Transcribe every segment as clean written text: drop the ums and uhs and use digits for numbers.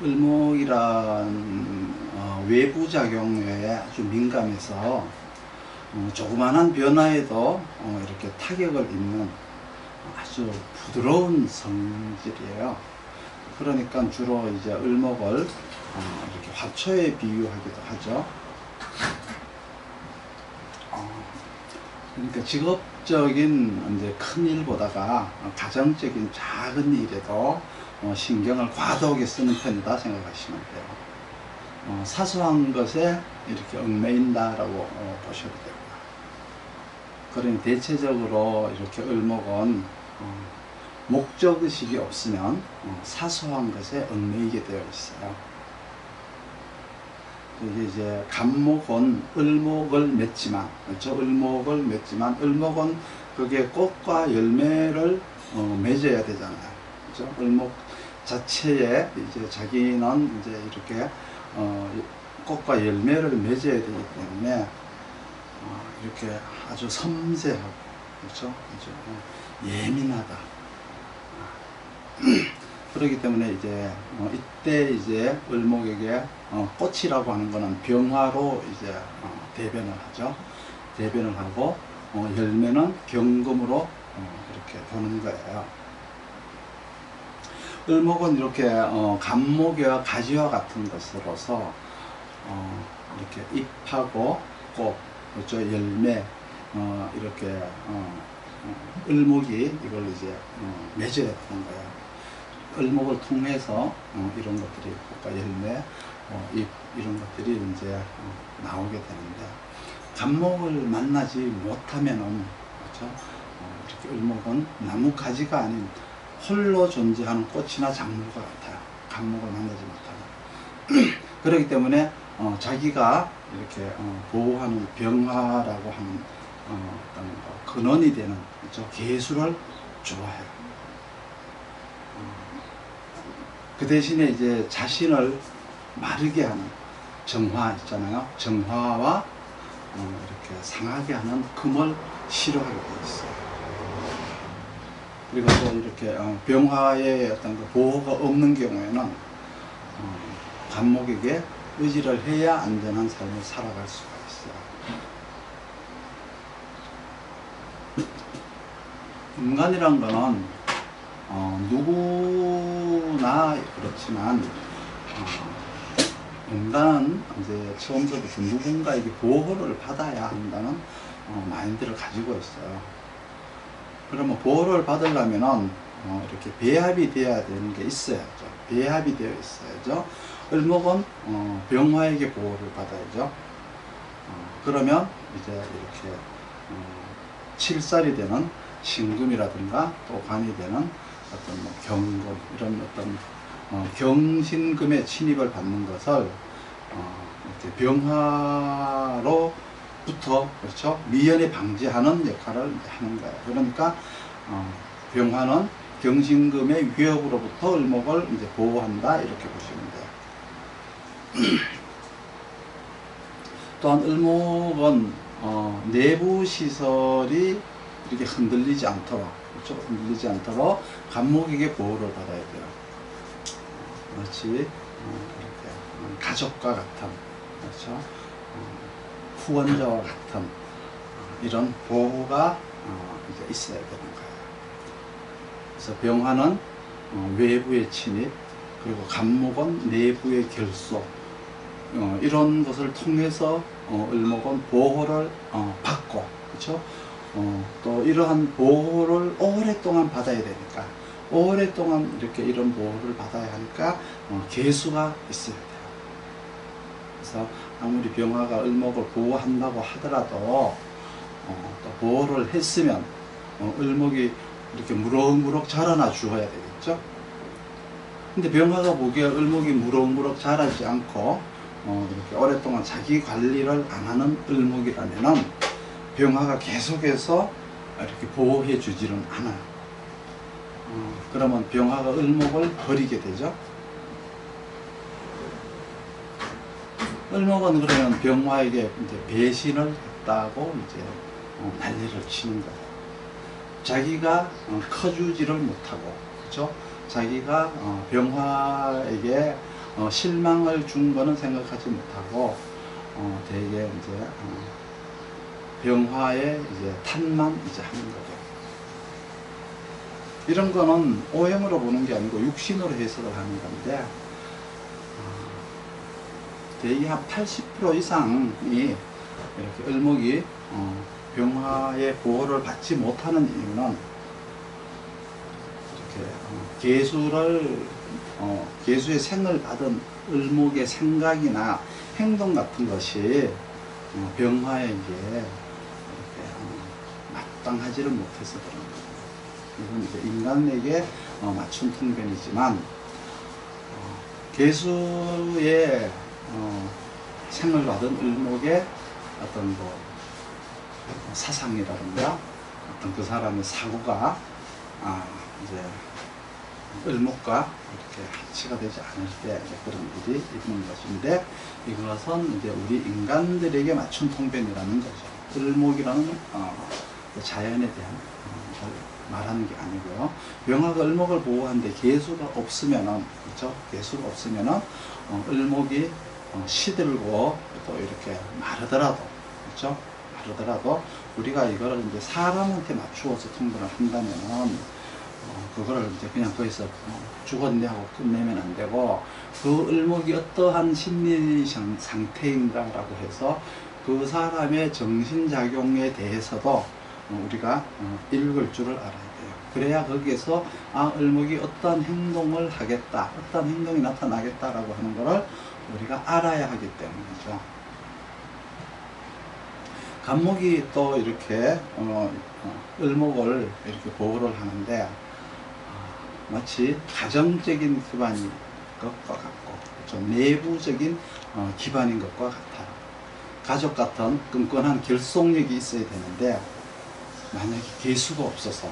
을목이란 외부 작용에 아주 민감해서 조그만한 변화에도 이렇게 타격을 입는 아주 부드러운 성질이에요. 그러니까 주로 이제 을목을 이렇게 화초에 비유하기도 하죠. 그러니까 직업적인 이제 큰 일보다가 가정적인 작은 일에도 신경을 과도하게 쓰는 편이다 생각하시면 돼요. 사소한 것에 이렇게 얽매인다라고 보셔도 되고요. 그러니 대체적으로 이렇게 을목은 목적의식이 없으면 사소한 것에 얽매이게 되어 있어요. 이게 이제 간목은 을목을 맺지만, 그렇죠? 을목을 맺지만, 을목은 그게 꽃과 열매를 맺어야 되잖아요. 그렇죠? 을목 자체에 이제 자기는 이제 이렇게 꽃과 열매를 맺어야 되기 때문에 이렇게 아주 섬세하고, 그렇죠? 아주 예민하다. 그렇기 때문에 이제 이때 이제 을목에게 꽃이라고 하는 거는 병화로 이제 대변을 하죠. 대변을 하고 열매는 병금으로 이렇게 보는 거예요. 을목은 이렇게 간목이와 가지와 같은 것으로서 이렇게 잎하고 꽃, 그렇죠? 열매 이렇게 을목이 이걸 이제 맺어야 되는 거예요. 을목을 통해서 이런 것들이 꽃과 열매, 잎 이런 것들이 이제 나오게 되는데, 간목을 만나지 못하면은, 그렇죠? 이렇게 을목은 나무 가지가 아닌 홀로 존재하는 꽃이나 작물과 같아요. 간목을 만나지 못하면. 그렇기 때문에 자기가 이렇게 보호하는 병화라고 하는 어떤 근원이 되는, 그렇죠? 계수를 좋아해요. 그 대신에 이제 자신을 마르게 하는 정화 있잖아요. 정화와 이렇게 상하게 하는 금을 싫어하게 되어 있어요. 그리고 또 이렇게 병화의 어떤 그 보호가 없는 경우에는 간목에게 의지를 해야 안전한 삶을 살아갈 수가 있어요. 인간이란 거는 누구나 그렇지만 인간은 이제 처음부터 누군가에게 보호를 받아야 한다는 마인드를 가지고 있어요. 그러면 보호를 받으려면은 이렇게 배합이 되어야 되는 게 있어야죠. 배합이 되어 있어야죠. 을목은 병화에게 보호를 받아야죠. 그러면 이제 이렇게 칠살이 되는 신금이라든가 또 관이 되는 어떤 뭐 경금 이런 어떤 경신금의 침입을 받는 것을 이렇게 병화로부터, 그렇죠? 미연에 방지하는 역할을 하는 거예요. 그러니까 병화는 경신금의 위협으로부터 을목을 이제 보호한다 이렇게 보시면 돼요. 또한 을목은 내부 시설이 이렇게 흔들리지 않도록, 그렇죠? 흔들리지 않도록 간목에게 보호를 받아야 돼요. 마치 이렇게 가족과 같은, 그렇죠? 후원자와 같은 이런 보호가 이제 있어야 되는 거예요. 그래서 병화는 외부의 침입, 그리고 간목은 내부의 결속, 이런 것을 통해서 을목은 보호를 받고, 그렇죠? 또 이러한 보호를 오랫동안 받아야 되니까, 오랫동안 이렇게 이런 보호를 받아야 하니까 계수가 있어야 돼요. 그래서 아무리 병화가 을목을 보호한다고 하더라도 또 보호를 했으면 을목이 이렇게 무럭무럭 자라나 주어야 되겠죠. 근데 병화가 보기에 을목이 무럭무럭 자라지 않고 이렇게 오랫동안 자기 관리를 안 하는 을목이라면은 병화가 계속해서 이렇게 보호해 주지는 않아요. 그러면 병화가 을목을 버리게 되죠. 을목은 그러면 병화에게 이제 배신을 했다고 이제 난리를 치는 거예요. 자기가 커주지를 못하고, 그렇죠? 자기가 병화에게 실망을 준 거는 생각하지 못하고 되게 이제 병화에 이제 탓만 이제 하는 거죠. 이런 거는 오행으로 보는 게 아니고 육신으로 해석을 하는 건데, 대개 한 80% 이상이 이렇게 을목이 병화의 보호를 받지 못하는 이유는 이렇게 계수의 생을 받은 을목의 생각이나 행동 같은 것이 병화에게 이렇게 마땅하지를 못해서 그런 거예요. 이건 이제 인간에게 맞춘 통변이지만, 계수의 생을 받은 을목의 어떤 사상이라든가 어떤 그 사람의 사고가 이제 을목과 이렇게 합치가 되지 않을 때 그런 일이 있는 것인데, 이것은 이제 우리 인간들에게 맞춘 통변이라는 거죠. 을목이라는 자연에 대한 걸 말하는 게 아니고요. 병화가 을목을 보호하는데 계수가 없으면은, 그렇죠? 계수가 없으면은 을목이 시들고 또 이렇게 마르더라도, 그렇죠? 마르더라도 우리가 이거를 이제 사람한테 맞추어서 통변을 한다면은 그거를 이제 그냥 거기서 죽었네 하고 끝내면 안 되고, 그 을목이 어떠한 심리 상태인가라고 해서 그 사람의 정신작용에 대해서도 우리가 읽을 줄을 알아야 돼요. 그래야 거기에서 을목이 어떤 행동을 하겠다, 어떤 행동이 나타나겠다라고 하는 것을 우리가 알아야 하기 때문이죠. 간목이 또 이렇게 을목을 이렇게 보호를 하는데, 마치 가정적인 기반인 것과 같고, 좀 내부적인 기반인 것과 같아요. 가족 같은 끈끈한 결속력이 있어야 되는데, 만약에 계수가 없어서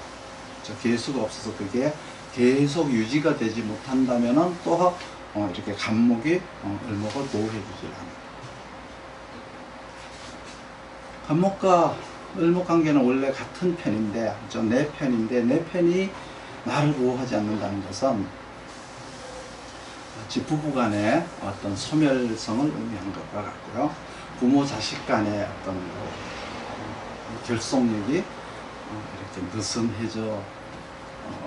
그게 계속 유지가 되지 못한다면은 또 이렇게 간목이 을목을 보호해 주질 않아요. 간목과 을목 관계는 원래 같은 편인데, 내 편인데, 내 편이 나를 보호하지 않는다는 것은 마치 부부 간의 어떤 소멸성을 의미한 것과 같고요. 부모 자식 간의 어떤 결속력이 이렇게 느슨해져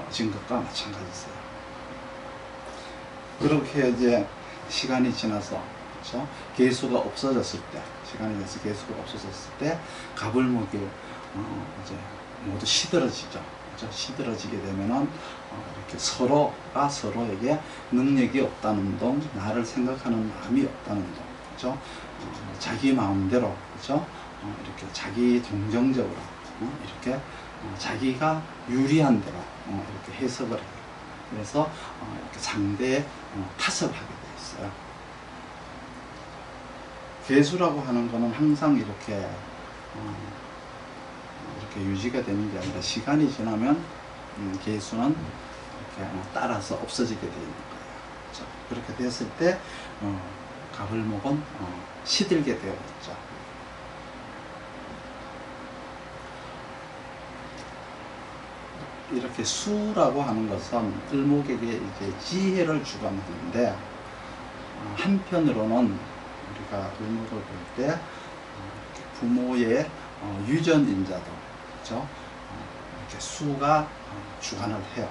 진 것과 마찬가지세요. 그렇게 이제 시간이 지나서, 그렇죠? 계수가 없어졌을 때, 시간이 지나서 계수가 없어졌을 때 갑을목이 이제 모두 시들어지죠. 그렇죠? 시들어지게 되면은 이렇게 서로가 서로에게 능력이 없다는 동, 나를 생각하는 마음이 없다는 동, 그렇죠? 자기 마음대로, 그렇죠? 이렇게 자기 동정적으로 이렇게 자기가 유리한 대로 이렇게 해석을 해요. 그래서 이렇게 상대의 탓을 하게 돼 있어요. 계수라고 하는 거는 항상 이렇게 유지가 되는 게 아니라, 시간이 지나면 계수는 이렇게 따라서 없어지게 되는 거예요. 그렇죠? 그렇게 됐을 때 갑을목은 시들게 되어 있죠. 이렇게 수라고 하는 것은 을목에게 이제 지혜를 주관하는데, 한편으로는 우리가 을목을 볼 때 부모의 유전인자도, 그렇죠? 이렇게 수가 주관을 해요.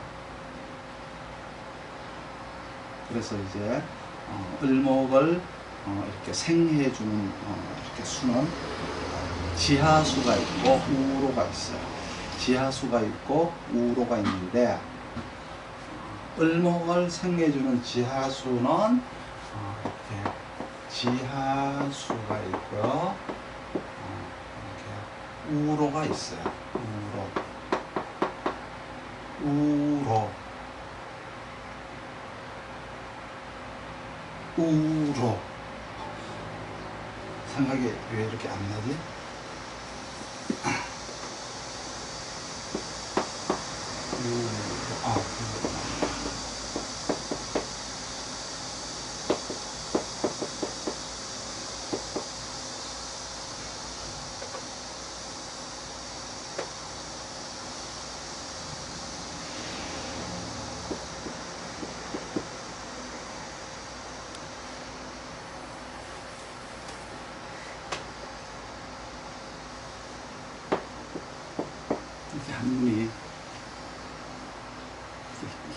그래서 이제 을목을 이렇게 생해주는 이렇게 수는 지하수가 있고 우로가 있어요. 지하수가 있고 우로가 있는데, 을목을 생해주는 지하수는 이렇게 지하수가 있고요. 이렇게 우로가 있어요. 우로. 생각이 왜 이렇게 안 나지?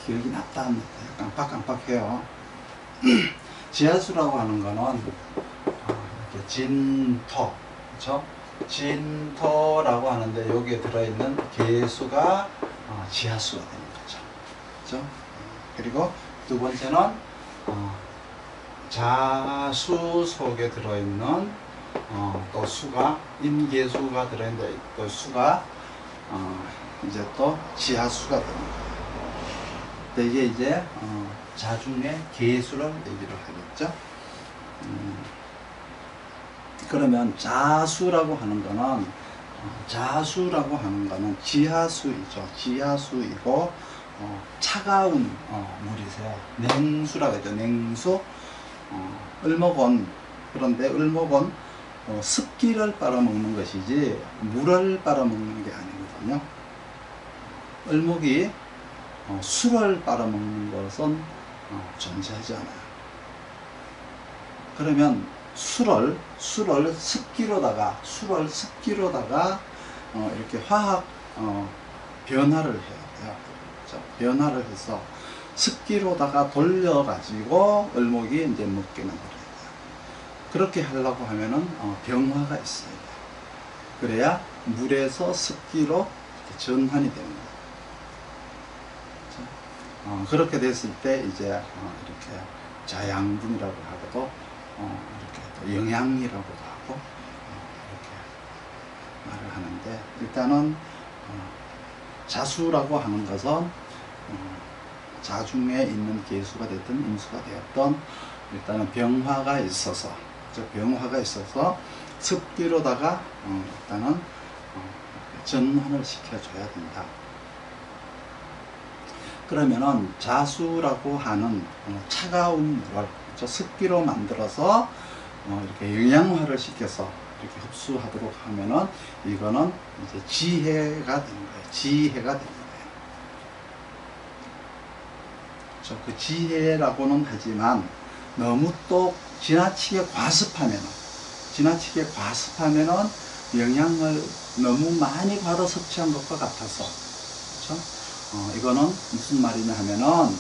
기억이 났다 안 났다 깜빡깜빡해요. 지하수라고 하는 거는 이렇게 진토, 그렇죠? 진토라고 하는데 여기에 들어있는 개수가 지하수가 되는 거죠. 그렇죠? 그리고 두 번째는 자수 속에 들어있는 또 수가 임계수가 들어있는데 또 수가 이제 또 지하수가 되는 거예요. 이게 이제 자중의 계수를 얘기를 하겠죠. 그러면 자수라고 하는 거는 지하수이죠. 지하수이고 차가운 물이세요. 냉수라고 하죠. 냉수. 을목은 그런데 을목은 습기를 빨아먹는 것이지 물을 빨아먹는 게 아니거든요. 을목이 술을 빨아먹는 것은 존재하지 않아요. 그러면 술을 습기로다가 이렇게 화학 변화를 해야 돼요. 그렇죠? 변화를 해서 습기로다가 돌려가지고 을목이 이제 먹게 만들어야 돼요. 그렇게 하려고 하면은 병화가 있어야 돼요. 그래야 물에서 습기로 전환이 됩니다. 그렇게 됐을 때 이제 이렇게 자양분이라고 하고도 이렇게 또 영양이라고도 하고 이렇게 말을 하는데, 일단은 자수라고 하는 것은 자중에 있는 계수가 됐든 임수가 되었던 일단은 병화가 있어서 습기로다가 일단은 전환을 시켜줘야 된다. 그러면은 자수라고 하는 차가운 물을 습기로 만들어서 이렇게 영양화를 시켜서 이렇게 흡수하도록 하면은 이거는 이제 지혜가 되는 거예요. 지혜가 되는 거예요. 그 지혜라고는 하지만 너무 또 지나치게 과습하면은 영양을 너무 많이 받아 섭취한 것과 같아서, 그렇죠? 이거는 무슨 말이냐 하면은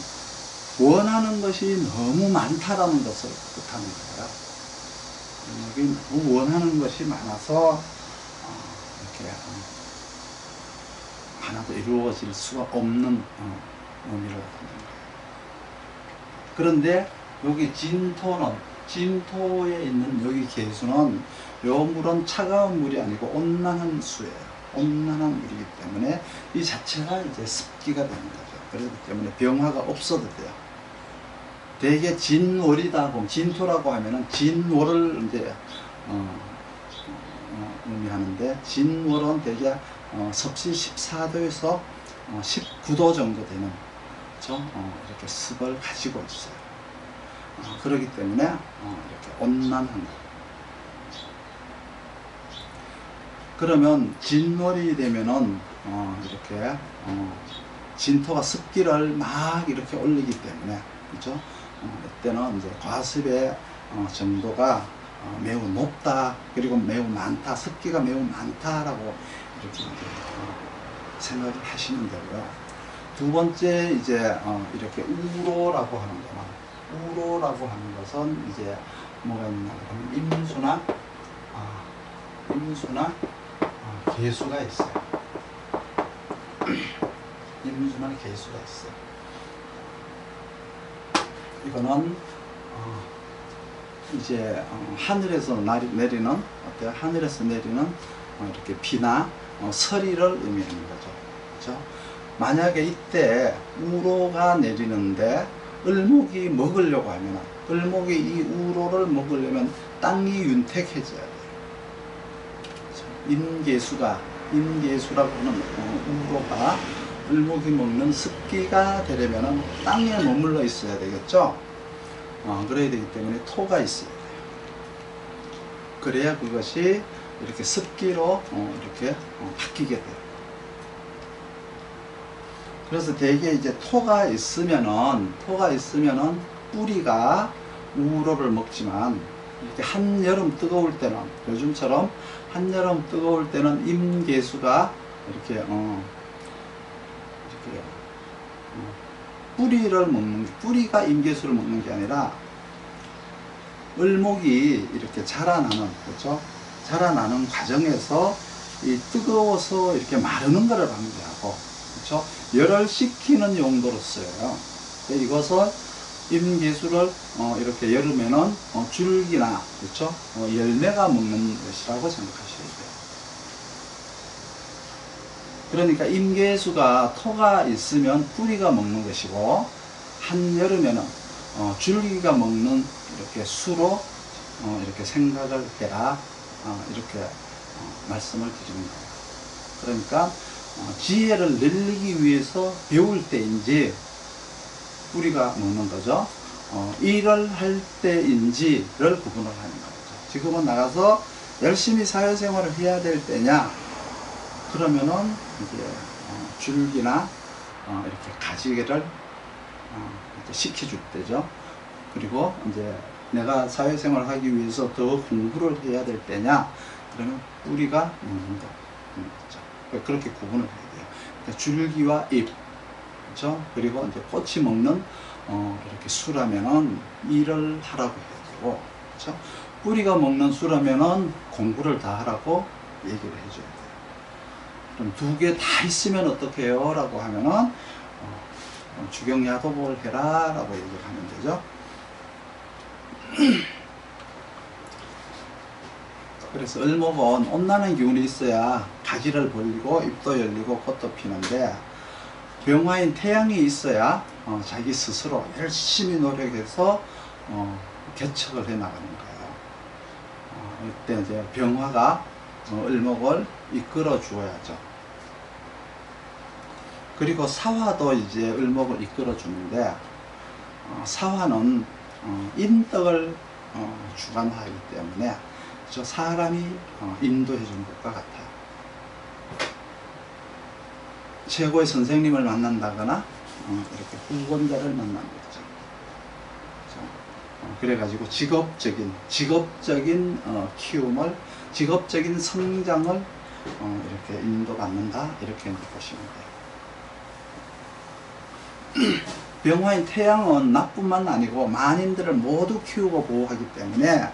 원하는 것이 너무 많다라는 것을 뜻하는 거예요. 여기 너무 원하는 것이 많아서 이렇게 하나도 이루어질 수가 없는 의미를 갖는 거예요. 그런데 여기 진토에 있는 여기 계수는 요 물은 차가운 물이 아니고 온난한 수예요. 온난한 물이기 때문에 이 자체가 이제 습기가 되는 거죠. 그렇기 때문에 병화가 없어도 돼요. 대개 진월이다 보면, 진토라고 하면은 진월을 이제 의미하는데, 진월은 대개 섭씨 14도에서 19도 정도 되는, 그렇죠? 이렇게 습을 가지고 있어요. 그렇기 때문에 이렇게 온난한 거. 그러면 진월이 되면은 이렇게 진토가 습기를 막 이렇게 올리기 때문에, 그렇죠? 이때는 이제 과습의 정도가 매우 높다, 그리고 매우 많다, 습기가 매우 많다라고 이렇게 생각을 하시면 되고요. 두 번째 이제 이렇게 우로라고 하는 거는, 우로라고 하는 것은 이제 뭐가 있냐 하면 임수나 계수가 있어요. 임수나 계수가 있어요. 이거는 이제 하늘에서 내리는, 어때요? 하늘에서 내리는 이렇게 비나 서리를 의미하는 거죠. 그렇죠? 만약에 이때 우로가 내리는데 을목이 먹으려고 하면, 을목이 이 우로를 먹으려면 땅이 윤택해져야 돼요. 임계수라고 하는 우로가 을목이 먹는 습기가 되려면 땅에 머물러 있어야 되겠죠. 그래야 되기 때문에 토가 있어야 돼요. 그래야 그것이 이렇게 습기로 이렇게 바뀌게 돼요. 그래서 대개 이제 토가 있으면은 뿌리가 우로를 먹지만, 이렇게 한여름 뜨거울 때는, 요즘처럼 한여름 뜨거울 때는 임계수가 이렇게 뿌리를 먹는, 뿌리가 임계수를 먹는 게 아니라 을목이 이렇게 자라나는, 그렇죠? 자라나는 과정에서 이 뜨거워서 이렇게 마르는 것을 방지하고, 그렇죠? 열을 식히는 용도로 쓰여요. 이것을 임계수를 이렇게 열으면은 줄기나, 그렇죠? 열매가 먹는 것이라고 생각하셔야 돼요. 그러니까 임계수가 토가 있으면 뿌리가 먹는 것이고, 한여름에는 줄기가 먹는 이렇게 수로 이렇게 생각을 해라, 이렇게 말씀을 드리는 거예요. 그러니까 지혜를 늘리기 위해서 배울 때인지 뿌리가 먹는 거죠. 일을 할 때인지를 구분을 하는 거죠. 지금은 나가서 열심히 사회생활을 해야 될 때냐, 그러면은 이제 줄기나 이렇게 가지개를 이렇게 식혀줄 때죠. 그리고 이제 내가 사회생활을 하기 위해서 더 공부를 해야 될 때냐, 그러면 뿌리가 먹는 거죠. 그렇게 구분을 해야 돼요. 그러니까 줄기와 잎, 그렇죠? 그리고 이제 꽃이 먹는 이렇게 수라면은 일을 하라고 해야 되고, 그렇죠? 뿌리가 먹는 수라면은 공부를 다 하라고 얘기를 해줘야 돼요. 그럼 두 개 다 있으면 어떻게 해요? 라고 하면은 주경야도복을 해라 라고 얘기를 하면 되죠. 그래서 을목은 온나는 기운이 있어야 가지를 벌리고 잎도 열리고 꽃도 피는데, 병화인 태양이 있어야 자기 스스로 열심히 노력해서 개척을 해 나가는 거예요. 이때 이제 병화가 을목을 이끌어 주어야죠. 그리고 사화도 이제 을목을 이끌어 주는데, 사화는 인덕을 주관하기 때문에 저 사람이 인도해 주는 것과 같아요. 최고의 선생님을 만난다거나 이렇게 후원자를 만나는 거죠. 그래가지고 직업적인 키움을, 직업적인 성장을 이렇게 인도받는다, 이렇게 보시면 돼요. 병화인 태양은 나뿐만 아니고 만인들을 모두 키우고 보호하기 때문에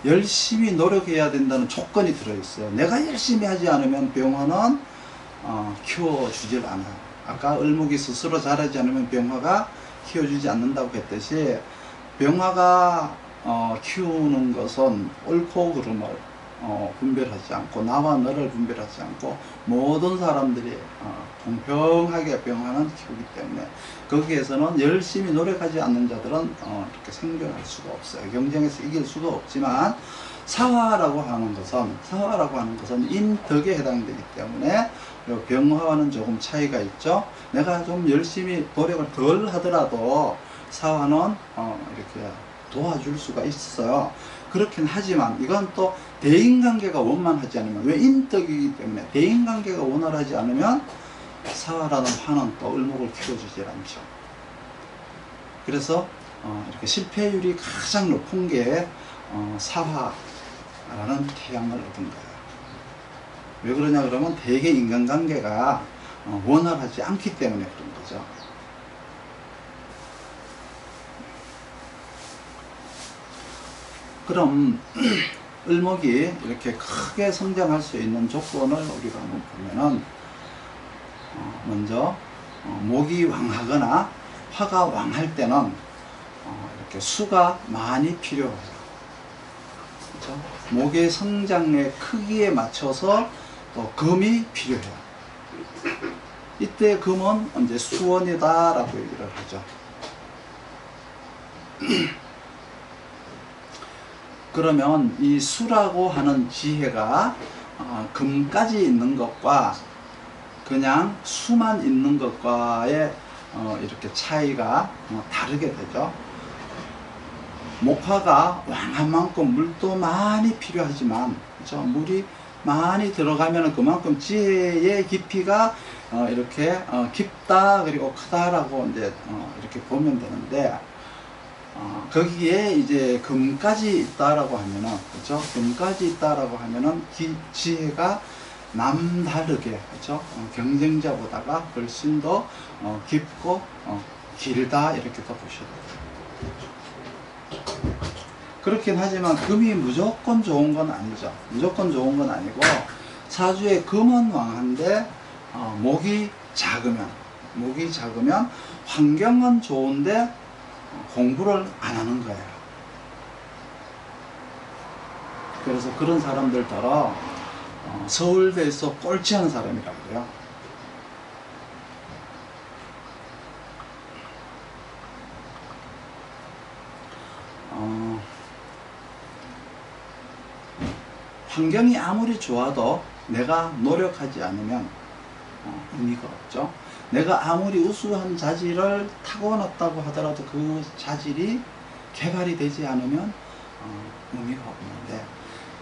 열심히 노력해야 된다는 조건이 들어있어요. 내가 열심히 하지 않으면 병화는 키워주질 않아요. 아까 을목이 스스로 자라지 않으면 병화가 키워주지 않는다고 했듯이, 병화가 키우는 것은 옳고 그름을 분별하지 않고, 나와 너를 분별하지 않고 모든 사람들이 공평하게 병화는 키우기 때문에, 거기에서는 열심히 노력하지 않는 자들은 이렇게 생존할 수가 없어요. 경쟁에서 이길 수가 없지만, 사화라고 하는 것은 인덕에 해당되기 때문에 병화와는 조금 차이가 있죠. 내가 좀 열심히 노력을 덜 하더라도 사화는 이렇게 도와줄 수가 있어요. 그렇긴 하지만 이건 또 대인관계가 원만하지 않으면, 왜 인덕이기 때문에 대인관계가 원활하지 않으면 사화라는 화는 또 을목을 키워주질 않죠. 그래서 이렇게 실패율이 가장 높은 게 사화라는 태양을 얻은 거예요. 왜 그러냐 그러면 대개 인간관계가 원활하지 않기 때문에 그런 거죠. 그럼 을목이 이렇게 크게 성장할 수 있는 조건을 우리가 한번 보면은, 먼저 목이 왕하거나 화가 왕할 때는 이렇게 수가 많이 필요해요. 그렇죠? 목의 성장의 크기에 맞춰서 또 금이 필요해요. 이때 금은 이제 수원이다 라고 얘기를 하죠. 그러면 이 수라고 하는 지혜가 금까지 있는 것과 그냥 수만 있는 것과의 이렇게 차이가 다르게 되죠. 목화가 왕한 만큼 물도 많이 필요하지만, 그렇죠? 물이 많이 들어가면 그만큼 지혜의 깊이가 이렇게 깊다, 그리고 크다라고 이제 이렇게 보면 되는데, 거기에 이제 금까지 있다라고 하면은, 그렇죠? 금까지 있다라고 하면은 지혜가 남다르게, 그렇죠? 경쟁자보다가 훨씬 더 깊고 길다 이렇게 또 보셔도 돼요. 그렇긴 하지만 금이 무조건 좋은 건 아니죠. 무조건 좋은 건 아니고 사주에 금은 왕한데 목이 작으면 환경은 좋은데 공부를 안 하는 거예요. 그래서 그런 사람들따라 서울대에서 꼴찌하는 사람이라고 해요. 환경이 아무리 좋아도 내가 노력하지 않으면 의미가 없죠. 내가 아무리 우수한 자질을 타고났다고 하더라도 그 자질이 개발이 되지 않으면 의미가 없는데,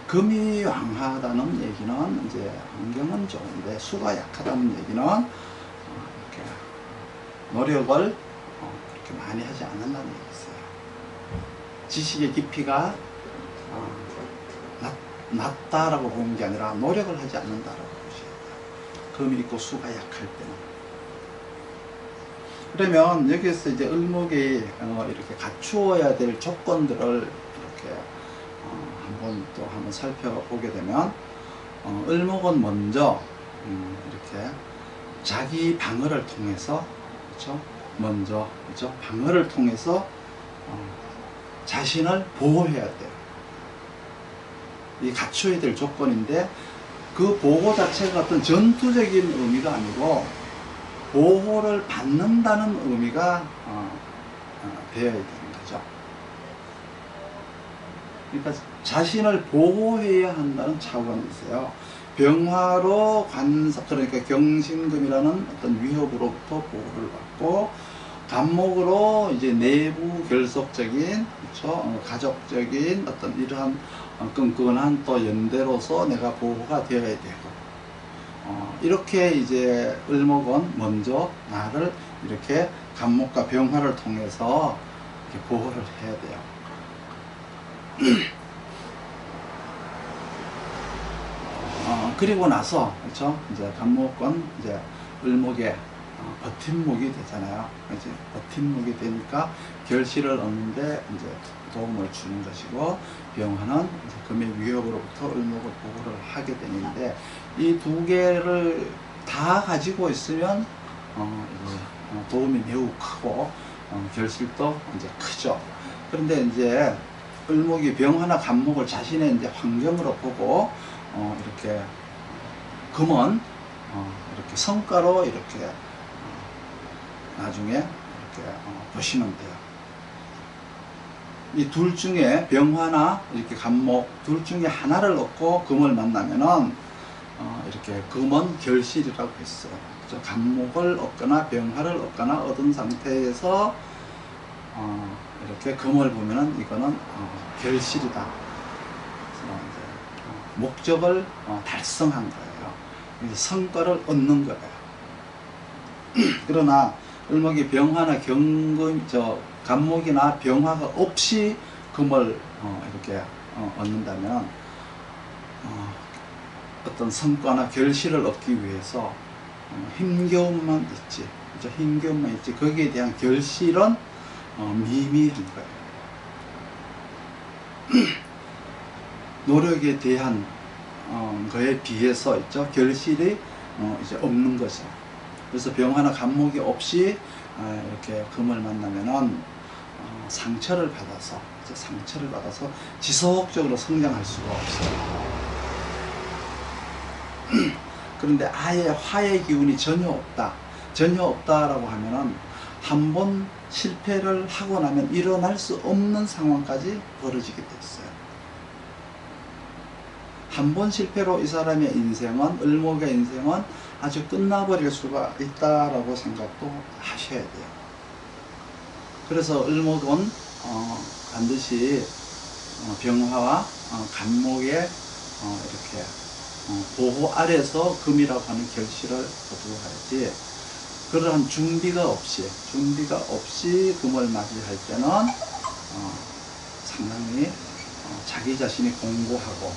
금이 왕하다는 얘기는 이제 환경은 좋은데 수가 약하다는 얘기는 이렇게 노력을 그렇게 많이 하지 않는다는 얘기였어요. 지식의 깊이가 낮다라고 보는 게 아니라 노력을 하지 않는다라고 보셔야 돼요. 금이 있고 수가 약할 때는. 그러면 여기에서 이제 을목이 이렇게 갖추어야 될 조건들을 이렇게 한번 살펴보게 되면, 을목은 먼저 이렇게 자기 방어를 통해서, 그렇죠? 먼저, 그렇죠? 방어를 통해서 자신을 보호해야 돼요. 이 갖춰야 될 조건인데, 그 보호 자체가 어떤 전투적인 의미가 아니고 보호를 받는다는 의미가 되어야 되는 거죠. 그러니까 자신을 보호해야 한다는 차원이 있어요. 병화로 그러니까 경신금이라는 어떤 위협으로부터 보호를 받고, 간목으로 이제 내부 결속적인, 그렇죠? 가족적인 어떤 이러한 끈끈한 또 연대로서 내가 보호가 되어야 되고, 이렇게 이제 을목은 먼저 나를 이렇게 간목과 병화를 통해서 이렇게 보호를 해야 돼요. 그리고 나서, 그렇죠? 이제 간목은 이제 을목의 버팀목이 되잖아요. 이제 버팀목이 되니까 결실을 얻는데 이제 도움을 주는 것이고, 병화는 이제 금의 위협으로부터 을목을 보호를 하게 되는데, 이 두 개를 다 가지고 있으면 이제 도움이 매우 크고 결실도 이제 크죠. 그런데 이제 을목이 병화나 간목을 자신의 이제 환경으로 보고 이렇게 금은 이렇게 성과로 이렇게 나중에 이렇게 보시면 돼요. 이 둘 중에 병화나 이렇게 간목 둘 중에 하나를 얻고 금을 만나면은 이렇게 금은 결실이라고 했어요. 그렇죠? 간목을 얻거나 병화를 얻거나 얻은 상태에서 이렇게 금을 보면은 이거는 결실이다. 그래서 이제 목적을 달성한 거예요. 성과를 얻는 거예요. 그러나 을목이 병화나 간목이나 병화가 없이 금을 이렇게 얻는다면 어떤 성과나 결실을 얻기 위해서 힘겨움만 있지, 그렇죠? 힘겨움만 있지, 거기에 대한 결실은 미미한 거예요. 노력에 대한 거에 비해서 있죠, 결실이 이제 없는 거죠. 그래서 병화나 간목이 없이 이렇게 금을 만나면은 상처를 받아서 지속적으로 성장할 수가 없어요. 그런데 아예 화의 기운이 전혀 없다라고 하면은 한 번 실패를 하고 나면 일어날 수 없는 상황까지 벌어지게 됐어요. 한 번 실패로 이 사람의 인생은, 을목의 인생은 아주 끝나버릴 수가 있다라고 생각도 하셔야 돼요. 그래서 을목은 반드시 병화와 간목의 이렇게 보호 아래서 금이라고 하는 결실을 거두어야지, 그러한 준비가 없이 금을 맞이할 때는 상당히 자기 자신이 공고하고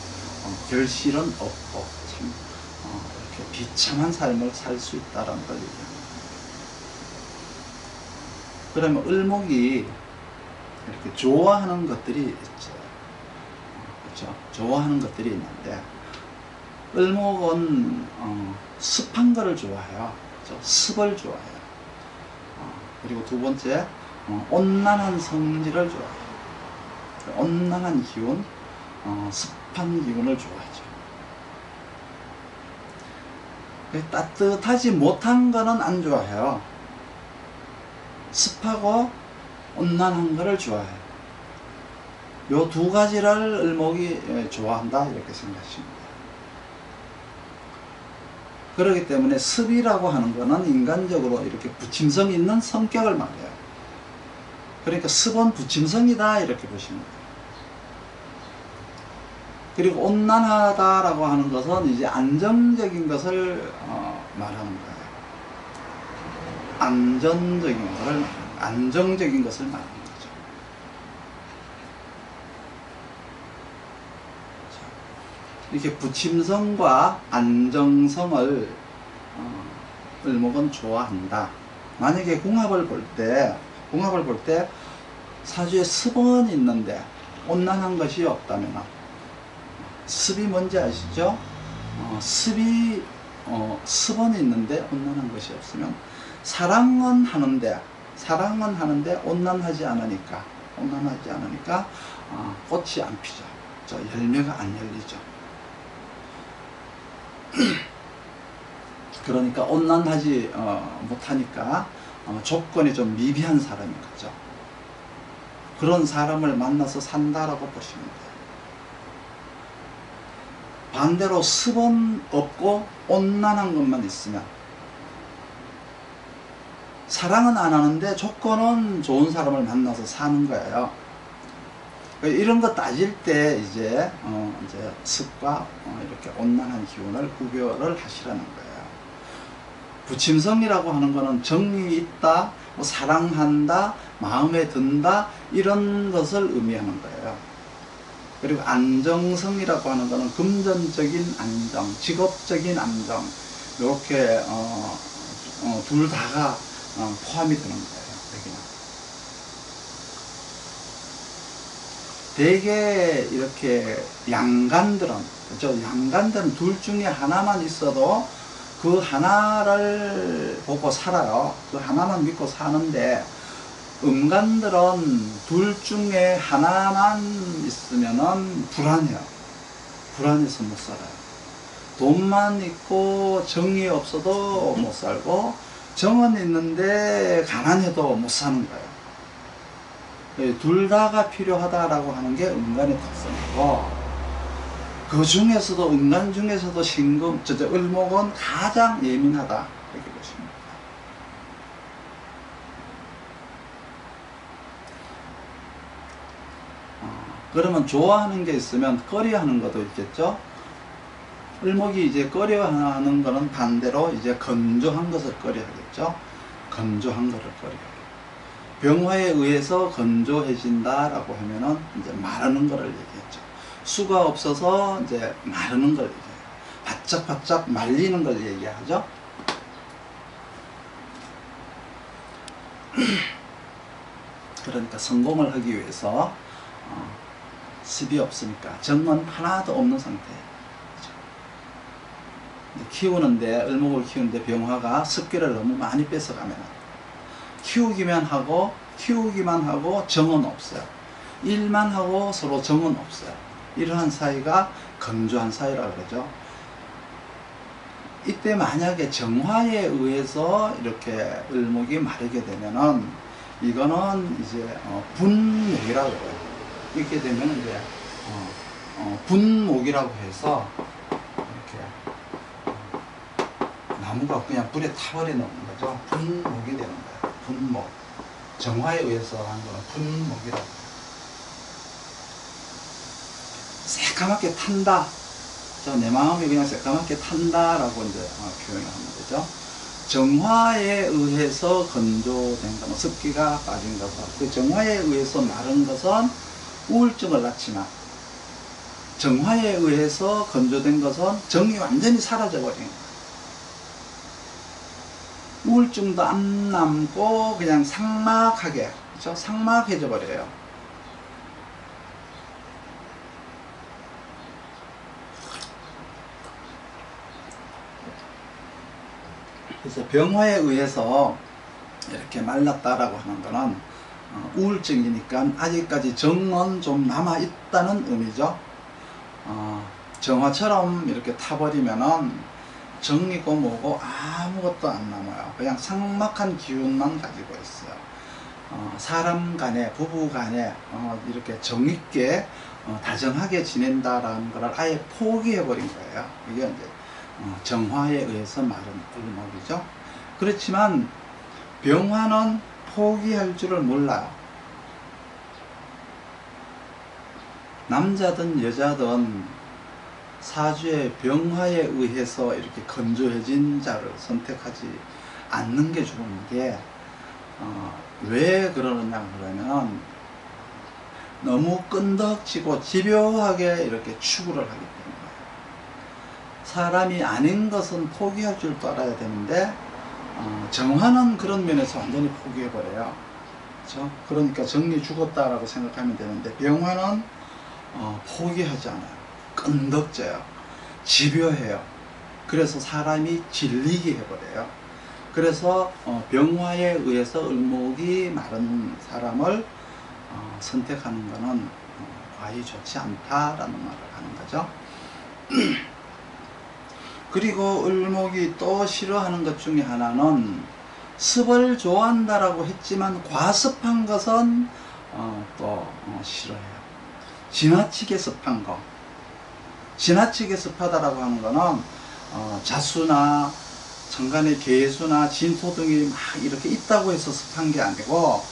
결실은 없고 참 이렇게 비참한 삶을 살 수 있다는 걸 얘기합니다. 그러면 을목이 이렇게 좋아하는 것들이 있죠. 그렇죠? 좋아하는 것들이 있는데, 을목은 습한 거를 좋아해요. 그렇죠? 습을 좋아해요. 그리고 두 번째, 온난한 성질을 좋아해요. 온난한 기운, 습한 기운을 좋아하죠. 따뜻하지 못한 거는 안 좋아해요. 습하고 온난한 거를 좋아해요. 요 두 가지를 을목이 좋아한다, 이렇게 생각하시면 돼요. 그렇기 때문에 습이라고 하는 거는 인간적으로 이렇게 부침성 있는 성격을 말해요. 그러니까 습은 부침성이다, 이렇게 보시면 돼요. 그리고 온난하다라고 하는 것은 이제 안정적인 것을 말하는 거예요. 안정적인 것을 말하는 거죠. 이렇게 부침성과 안정성을 을목은 좋아한다. 만약에 궁합을 볼 때 사주에 습은 있는데 온난한 것이 없다면, 습이 뭔지 아시죠? 습은 있는데 온난한 것이 없으면 사랑은 하는데 온난하지 않으니까 꽃이 안 피죠. 열매가 안 열리죠. 그러니까 온난하지 못하니까 조건이 좀 미비한 사람인 거죠. 그런 사람을 만나서 산다라고 보시면 돼요. 반대로 습은 없고 온난한 것만 있으면, 사랑은 안 하는데 조건은 좋은 사람을 만나서 사는 거예요. 이런 거 따질 때 이제 습과 이렇게 온난한 기운을 구별을 하시라는 거예요. 부침성이라고 하는 거는 정이 있다, 뭐 사랑한다, 마음에 든다, 이런 것을 의미하는 거예요. 그리고 안정성이라고 하는 거는 금전적인 안정, 직업적인 안정, 이렇게 둘 다가 포함이 되는 거예요. 대개 이렇게 양간들은, 그렇죠? 양간들은 둘 중에 하나만 있어도 그 하나를 보고 살아요. 그 하나만 믿고 사는데, 음간들은 둘 중에 하나만 있으면은 불안해요. 불안해서 못 살아요. 돈만 있고 정이 없어도 못 살고, 정은 있는데 가난해도 못 사는 거예요. 둘 다가 필요하다라고 하는 게 음간의 특성이고, 그 중에서도 음간 중에서도 신금, 을목은 가장 예민하다, 이렇게 보시면 됩니다. 그러면 좋아하는 게 있으면 꺼려하는 것도 있겠죠. 을목이 이제 꺼려하는 거는 반대로 이제 건조한 것을 꺼려하겠죠. 건조한 것을 꺼려하겠죠. 병화에 의해서 건조해진다라고 하면은 이제 마르는 것을 얘기했죠. 수가 없어서 이제 마르는 걸 얘기해요. 바짝바짝 말리는 걸 얘기하죠. 그러니까 성공을 하기 위해서 습이 없으니까 정은 하나도 없는 상태예요. 키우는데, 을목을 키우는데 병화가 습기를 너무 많이 뺏어가면 키우기만 하고 정은 없어요. 일만 하고 서로 정은 없어요. 이러한 사이가 건조한 사이라고 그러죠. 이때 만약에 정화에 의해서 이렇게 을목이 마르게 되면은 이거는 이제 분목이라고 해요. 이렇게 되면 이제 분목이라고 해서 이렇게 나무가 그냥 불에 타버리는 거죠. 분목이 되는 거예요. 분목. 정화에 의해서 한 거는 분목이라고 해요. 새까맣게 탄다. 내 마음이 그냥 새까맣게 탄다라고 이제 표현을 하는 거죠. 정화에 의해서 건조된 것은 습기가 빠진 것은, 그 정화에 의해서 마른 것은 우울증을 낳지만, 정화에 의해서 건조된 것은 정이 완전히 사라져 버린 거예요. 우울증도 안 남고 그냥 삭막하게, 그렇죠? 삭막해져 버려요. 그래서 병화에 의해서 이렇게 말랐다라고 하는 거는 우울증이니까 아직까지 정은 좀 남아 있다는 의미죠. 정화처럼 이렇게 타버리면은 정이고 뭐고 아무것도 안 남아요. 그냥 삭막한 기운만 가지고 있어요. 사람 간에, 부부 간에 이렇게 정있게 다정하게 지낸다라는 걸 아예 포기해버린 거예요. 이게 이제 정화에 의해서 마른 을목이죠. 그렇지만 병화는 포기할 줄을 몰라요. 남자든 여자든 사주의 병화에 의해서 이렇게 건조해진 자를 선택하지 않는 게 좋은 게, 왜 그러느냐 그러면 너무 끈덕지고 집요하게 이렇게 추구를 하기 때문에. 사람이 아닌 것은 포기할 줄 알아야 되는데 정화는 그런 면에서 완전히 포기해버려요. 그렇죠? 그러니까 정이 죽었다라고 생각하면 되는데 병화는 포기하지 않아요. 끈덕져요. 집요해요. 그래서 사람이 질리게 해버려요. 그래서 병화에 의해서 을목이 마른 사람을 선택하는 것은 과히 좋지 않다라는 말을 하는 거죠. 그리고 을목이 또 싫어하는 것 중에 하나는, 습을 좋아한다라고 했지만 과습한 것은 또 싫어해요. 지나치게 습한 거. 지나치게 습하다라고 하는 거는 자수나 천간의 개수나 진토 등이 막 이렇게 있다고 해서 습한 게 아니고,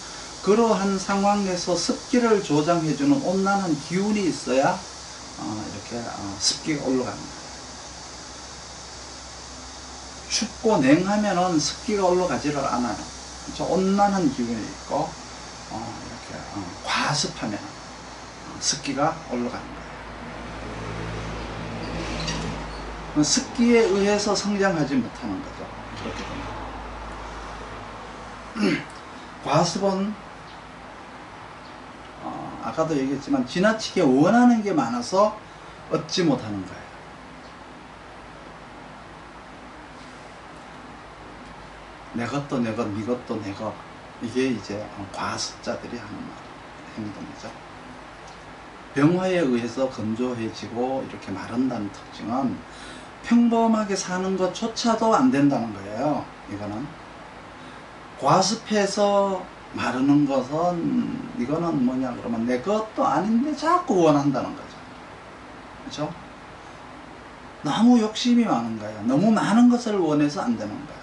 그러한 상황에서 습기를 조장해주는 온난한 기운이 있어야 이렇게 습기가 올라가는 거예요. 춥고 냉하면은 습기가 올라가지를 않아요. 그렇죠? 온난한 기운이 있고 이렇게 과습하면 습기가 올라가는 거예요. 습기에 의해서 성장하지 못하는 거죠. 그렇게 되면. 과습은 아까도 얘기했지만 지나치게 원하는 게 많아서 얻지 못하는 거예요. 내 것도 내 것, 네 것도 내 것. 이게 이제 과습자들이 하는 행동이죠. 병화에 의해서 건조해지고 이렇게 마른다는 특징은 평범하게 사는 것조차도 안 된다는 거예요. 이거는 과습해서 마르는 것은, 이거는 뭐냐 그러면 내 것도 아닌데 자꾸 원한다는 거죠. 그렇죠? 너무 욕심이 많은 거예요. 너무 많은 것을 원해서 안 되는 거예요.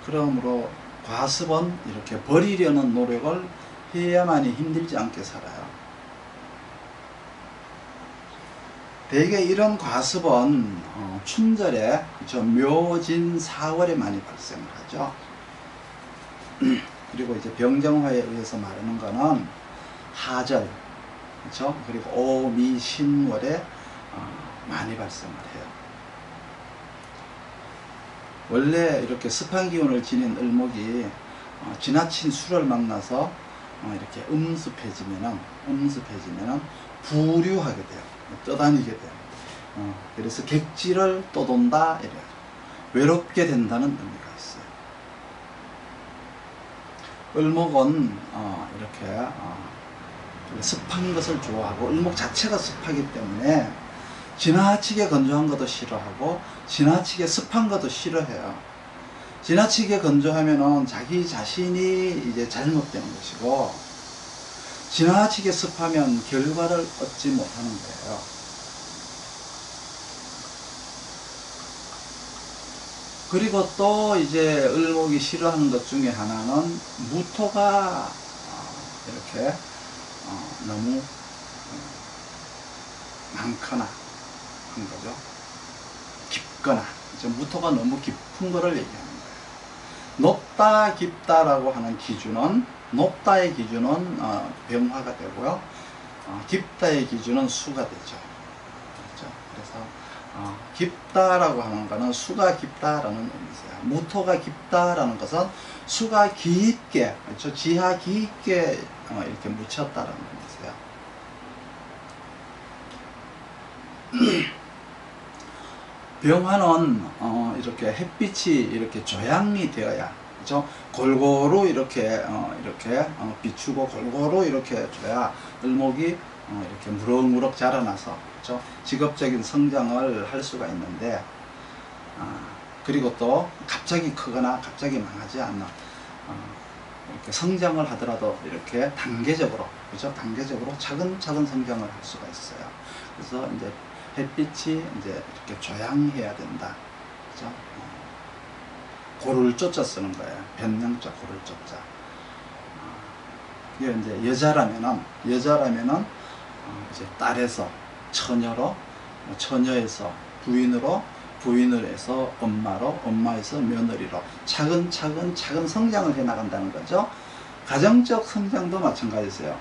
그러므로 과습은 이렇게 버리려는 노력을 해야만이 힘들지 않게 살아요. 대개 이런 과습은 춘절에, 그렇죠? 묘진 4월에 많이 발생을 하죠. 그리고 이제 병정화에 의해서 마르는 거는 하절, 그렇죠? 그리고 오미 신월에 많이 발생을 해요. 원래 이렇게 습한 기운을 지닌 을목이 지나친 술을 만나서 이렇게 음습해지면은 부류하게 돼요. 떠다니게 돼요. 그래서 객지를 떠돈다 이래요. 외롭게 된다는 의미가 있어요. 을목은 이렇게 습한 것을 좋아하고, 을목 자체가 습하기 때문에 지나치게 건조한 것도 싫어하고 지나치게 습한 것도 싫어해요. 지나치게 건조하면은 자기 자신이 이제 잘못되는 것이고, 지나치게 습하면 결과를 얻지 못하는 거예요. 그리고 또 이제 을목이 싫어하는 것 중에 하나는 무토가 이렇게 너무 많거나 한 거죠. 깊거나. 무토가 너무 깊은 거를 얘기하는 거예요. 높다 깊다라고 하는 기준은, 높다의 기준은 병화가 되고요, 깊다의 기준은 수가 되죠. 그렇죠? 그래서 깊다라고 하는 것은 수가 깊다라는 의미세요. 무토가 깊다라는 것은 수가 깊게, 그렇죠? 지하 깊게 이렇게 묻혔다라는 의미세요. 병화는 이렇게 햇빛이 이렇게 조향이 되어야, 그렇죠? 골고루 이렇게 비추고 골고루 이렇게 줘야 을목이 이렇게 무럭무럭 자라나서, 그렇죠? 직업적인 성장을 할 수가 있는데, 그리고 또 갑자기 크거나 갑자기 망하지 않는 이렇게 성장을 하더라도 이렇게 단계적으로, 그렇죠? 단계적으로 차근차근 성장을 할 수가 있어요. 그래서 이제 햇빛이 이제 이렇게 조향해야 된다, 그렇죠? 고를 쪼짜 쓰는 거예요. 변명자 고를 쪼짜. 이게 이제 여자라면은 이제 딸에서 처녀로, 처녀에서 부인으로, 부인을 해서 엄마로, 엄마에서 며느리로 차근차근 작은 성장을 해 나간다는 거죠. 가정적 성장도 마찬가지세요.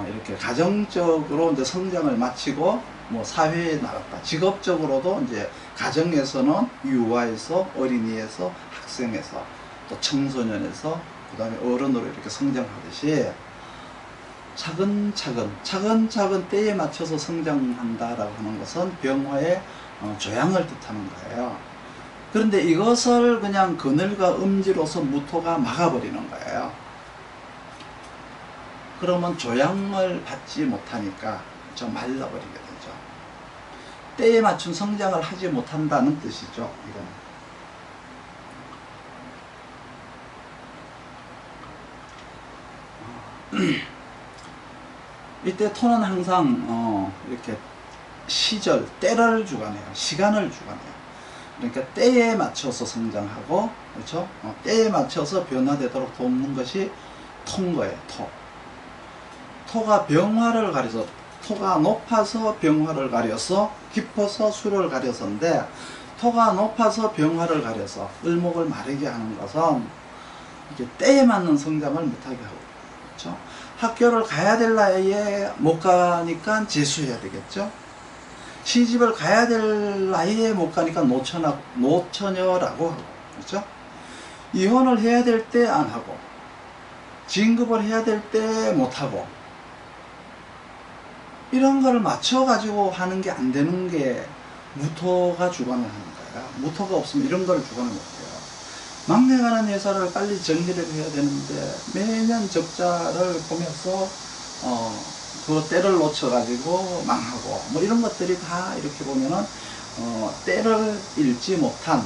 이렇게 가정적으로 이제 성장을 마치고 뭐 사회에 나갔다. 직업적으로도 이제 가정에서는 유아에서, 어린이에서, 학생에서, 또 청소년에서, 그 다음에 어른으로 이렇게 성장하듯이 차근차근 때에 맞춰서 성장한다라고 하는 것은 병화의 조향을 뜻하는 거예요. 그런데 이것을 그냥 그늘과 음지로서 무토가 막아버리는 거예요. 그러면 조향을 받지 못하니까 좀 말라버리게 되죠. 때에 맞춘 성장을 하지 못한다는 뜻이죠. 이건. 이때 토는 항상 이렇게 시절, 때를 주관해요. 시간을 주관해요. 그러니까 때에 맞춰서 성장하고, 그렇죠? 때에 맞춰서 변화되도록 돕는 것이 토인 거예요. 토가 병화를 가려서, 토가 높아서 병화를 가려서, 깊어서 수를 가려서인데, 토가 높아서 병화를 가려서 을목을 마르게 하는 것은 이게 때에 맞는 성장을 못하게 하고, 그렇죠? 학교를 가야 될 나이에 못 가니까 재수해야 되겠죠? 시집을 가야 될 나이에 못 가니까 노처녀라고 하고, 그렇죠? 이혼을 해야 될 때 안 하고, 진급을 해야 될 때 못 하고, 이런 거를 맞춰가지고 하는 게 안 되는 게 무토가 주관을 하는 거예요. 무토가 없으면 이런 걸 주관을 못 해요. 막내가는 회사를 빨리 정리를 해야 되는데 매년 적자를 보면서 그 때를 놓쳐가지고 망하고 뭐 이런 것들이 다 이렇게 보면은 때를 잃지 못한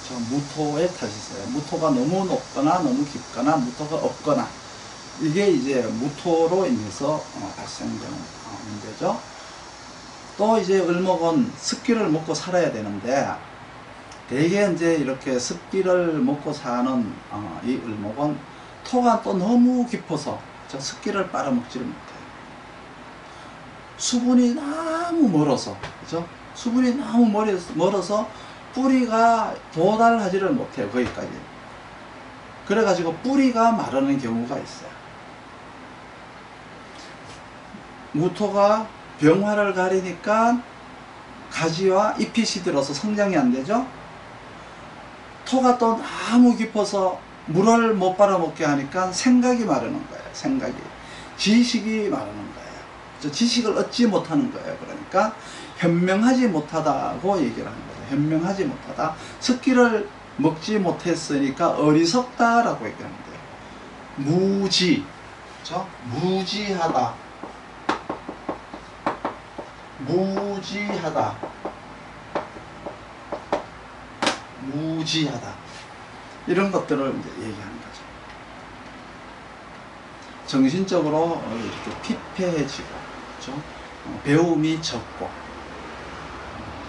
저 무토의 탓이세요. 무토가 너무 높거나 너무 깊거나 무토가 없거나 이게 이제 무토로 인해서 발생되는 문제죠. 또 이제 을목은 습기를 먹고 살아야 되는데 대개 이제 이렇게 습기를 먹고 사는 이 을목은 토가 또 너무 깊어서 저 습기를 빨아먹지를 못해요. 수분이 너무 멀어서, 그죠? 수분이 너무 멀어서 뿌리가 도달하지를 못해요. 거기까지. 그래가지고 뿌리가 마르는 경우가 있어요. 무토가 병화를 가리니까 가지와 잎이 시들어서 성장이 안 되죠? 토가 또 너무 깊어서 물을 못 빨아먹게 하니까 생각이 마르는 거예요. 생각이. 지식이 마르는 거예요. 지식을 얻지 못하는 거예요. 그러니까 현명하지 못하다고 얘기를 하는 거예요. 현명하지 못하다. 습기를 먹지 못했으니까 어리석다라고 얘기하는 거예요. 무지. 그렇죠? 무지하다. 무지하다. 무지하다. 이런 것들을 이제 얘기하는 거죠. 정신적으로 이렇게 피폐해지고, 그렇죠? 배움이 적고,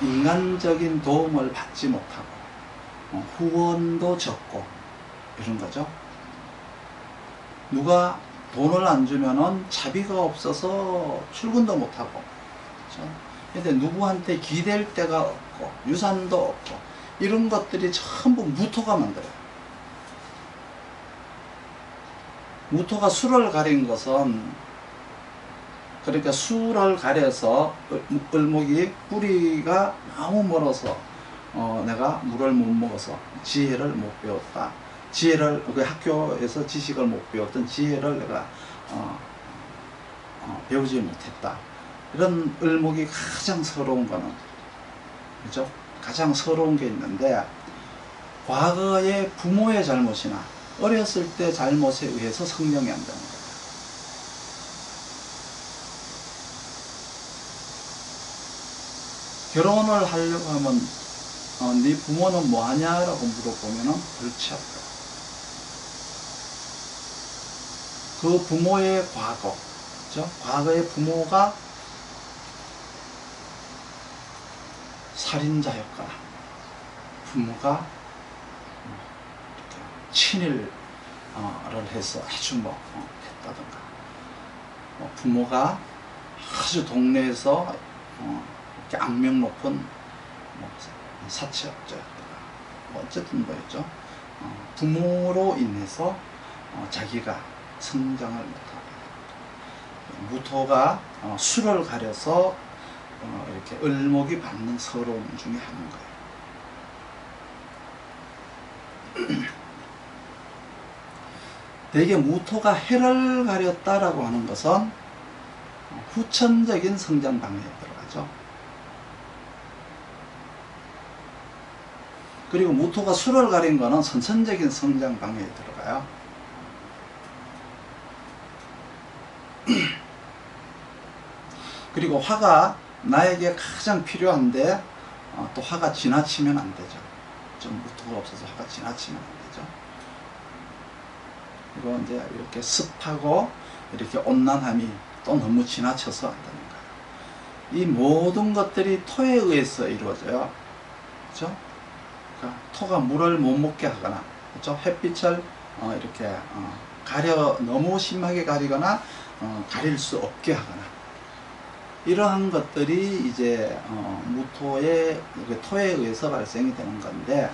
인간적인 도움을 받지 못하고, 후원도 적고, 이런 거죠. 누가 돈을 안 주면은 차비가 없어서 출근도 못하고, 그렇죠? 근데 누구한테 기댈 데가 없고, 유산도 없고, 이런 것들이 전부 무토가 만들어요. 무토가 수를 가린 것은 그러니까 수를 가려서 을목이 뿌리가 너무 멀어서 내가 물을 못 먹어서 지혜를 못 배웠다. 지혜를 그 학교에서 지식을 못 배웠던 지혜를 내가 배우지 못했다. 이런 을목이 가장 서러운 거는, 그죠? 가장 서러운 게 있는데, 과거의 부모의 잘못이나 어렸을 때 잘못에 의해서 성령이 안 되는 거예요. 결혼을 하려고 하면 네 부모는 뭐 하냐라고 물어보면은 그렇지 않아요. 그 부모의 과거, 그죠? 과거의 부모가 살인자였거나 부모가 친일을 해서 아주 했다든가, 부모가 아주 동네에서 이렇게 악명 높은 사채업자였다가, 어쨌든 뭐였죠. 부모로 인해서 자기가 성장을 못하게, 무토가 수를 가려서 이렇게 을목이 받는 서러움 중에 하나인 거예요. 대개 무토가 해를 가렸다라고 하는 것은 후천적인 성장 방해에 들어가죠. 그리고 무토가 수를 가린 거는 선천적인 성장 방해에 들어가요. 그리고 화가 나에게 가장 필요한데 또 화가 지나치면 안 되죠. 좀 무토가 없어서 화가 지나치면 안 되죠. 그리고 이제 이렇게 습하고 이렇게 온난함이 또 너무 지나쳐서 안 되는 거예요. 이 모든 것들이 토에 의해서 이루어져요. 그렇죠? 그러니까 토가 물을 못 먹게 하거나, 그렇죠? 햇빛을 이렇게 너무 심하게 가리거나 가릴 수 없게 하거나, 이러한 것들이 이제 무토의 토에 의해서 발생이 되는 건데,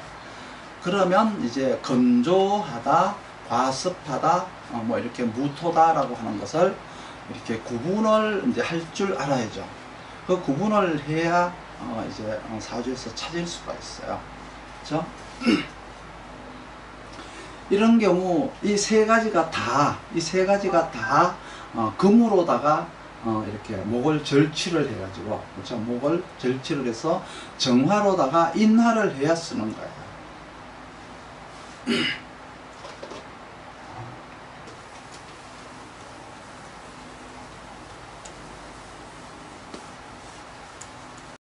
그러면 이제 건조하다, 과습하다, 뭐 이렇게 무토다라고 하는 것을 이렇게 구분을 이제 할 줄 알아야죠. 그 구분을 해야 이제 사주에서 찾을 수가 있어요. 그렇죠? 이런 경우 이 세 가지가 다 금으로다가 이렇게 목을 절취를 해가지고, 그렇죠? 목을 절취를 해서 정화로다가 인화를 해야 쓰는 거예요.